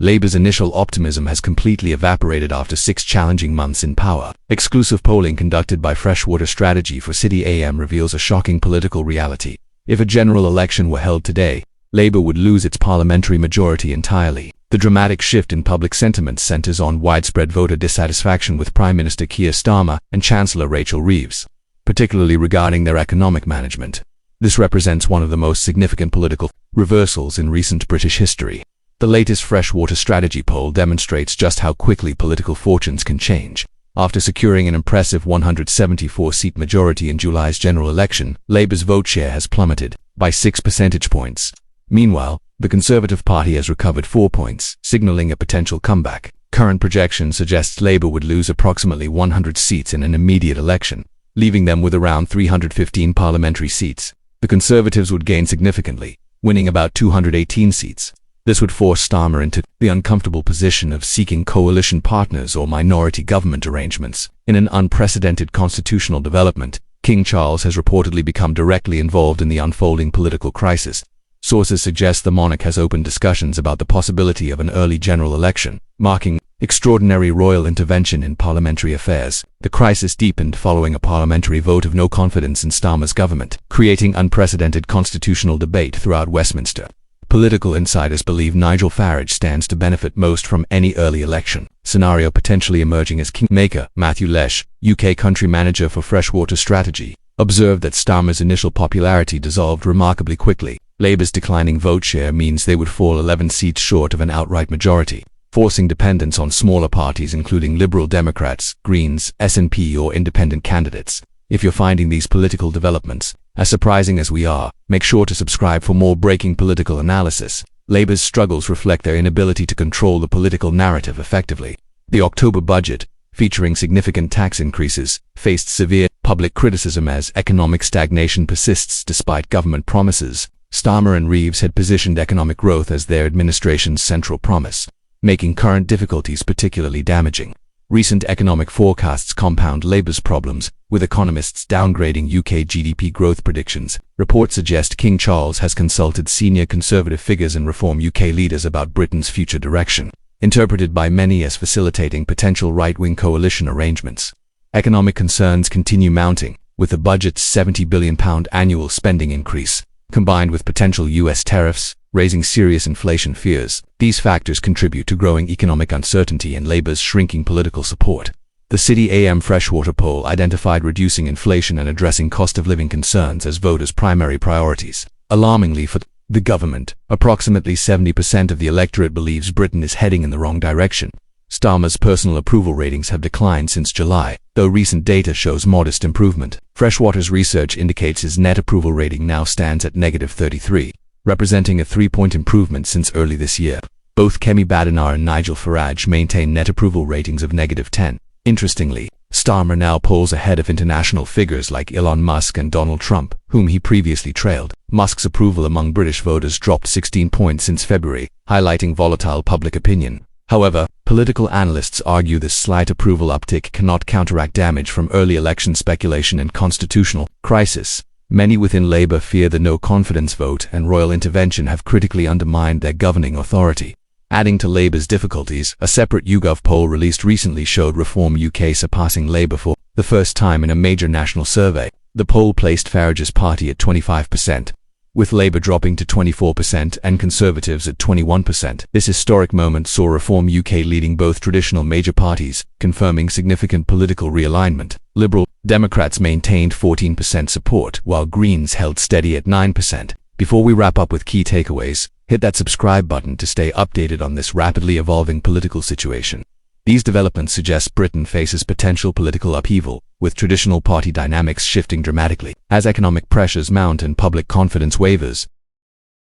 Labour's initial optimism has completely evaporated after 6 challenging months in power. Exclusive polling conducted by Freshwater Strategy for City AM reveals a shocking political reality. If a general election were held today, Labour would lose its parliamentary majority entirely. The dramatic shift in public sentiment centres on widespread voter dissatisfaction with Prime Minister Keir Starmer and Chancellor Rachel Reeves, particularly regarding their economic management. This represents one of the most significant political reversals in recent British history. The latest Freshwater Strategy poll demonstrates just how quickly political fortunes can change. After securing an impressive 174-seat majority in July's general election, Labour's vote share has plummeted by 6 percentage points. Meanwhile, the Conservative Party has recovered 4 points, signalling a potential comeback. Current projection suggests Labour would lose approximately 100 seats in an immediate election, leaving them with around 315 parliamentary seats. The Conservatives would gain significantly, winning about 218 seats. This would force Starmer into the uncomfortable position of seeking coalition partners or minority government arrangements. In an unprecedented constitutional development, King Charles has reportedly become directly involved in the unfolding political crisis. Sources suggest the monarch has opened discussions about the possibility of an early general election, marking extraordinary royal intervention in parliamentary affairs. The crisis deepened following a parliamentary vote of no confidence in Starmer's government, creating unprecedented constitutional debate throughout Westminster. Political insiders believe Nigel Farage stands to benefit most from any early election scenario, potentially emerging as kingmaker. Matthew Lesh, UK country manager for Freshwater Strategy, observed that Starmer's initial popularity dissolved remarkably quickly. Labour's declining vote share means they would fall 11 seats short of an outright majority, forcing dependence on smaller parties including Liberal Democrats, Greens, SNP or independent candidates. If you're finding these political developments as surprising as we are, make sure to subscribe for more breaking political analysis. Labour's struggles reflect their inability to control the political narrative effectively. The October budget, featuring significant tax increases, faced severe public criticism as economic stagnation persists despite government promises. Starmer and Reeves had positioned economic growth as their administration's central promise, making current difficulties particularly damaging. Recent economic forecasts compound Labour's problems, with economists downgrading UK GDP growth predictions. Reports suggest King Charles has consulted senior Conservative figures and Reform UK leaders about Britain's future direction, interpreted by many as facilitating potential right-wing coalition arrangements. Economic concerns continue mounting, with the budget's £70 billion annual spending increase, combined with potential US tariffs, raising serious inflation fears. These factors contribute to growing economic uncertainty and Labour's shrinking political support. The City AM Freshwater poll identified reducing inflation and addressing cost of living concerns as voters' primary priorities. Alarmingly for the government, approximately 70% of the electorate believes Britain is heading in the wrong direction. Starmer's personal approval ratings have declined since July, though recent data shows modest improvement. Freshwater's research indicates his net approval rating now stands at -33, representing a 3-point improvement since early this year. Both Kemi Badenoch and Nigel Farage maintain net approval ratings of -10. Interestingly, Starmer now polls ahead of international figures like Elon Musk and Donald Trump, whom he previously trailed. Musk's approval among British voters dropped 16 points since February, highlighting volatile public opinion. However, political analysts argue this slight approval uptick cannot counteract damage from early election speculation and constitutional crisis. Many within Labour fear the no-confidence vote and royal intervention have critically undermined their governing authority. Adding to Labour's difficulties, a separate YouGov poll released recently showed Reform UK surpassing Labour for the first time in a major national survey. The poll placed Farage's party at 25%, with Labour dropping to 24% and Conservatives at 21%. This historic moment saw Reform UK leading both traditional major parties, confirming significant political realignment. Liberal Democrats maintained 14% support, while Greens held steady at 9%. Before we wrap up with key takeaways, hit that subscribe button to stay updated on this rapidly evolving political situation. These developments suggest Britain faces potential political upheaval, with traditional party dynamics shifting dramatically. As economic pressures mount and public confidence wavers,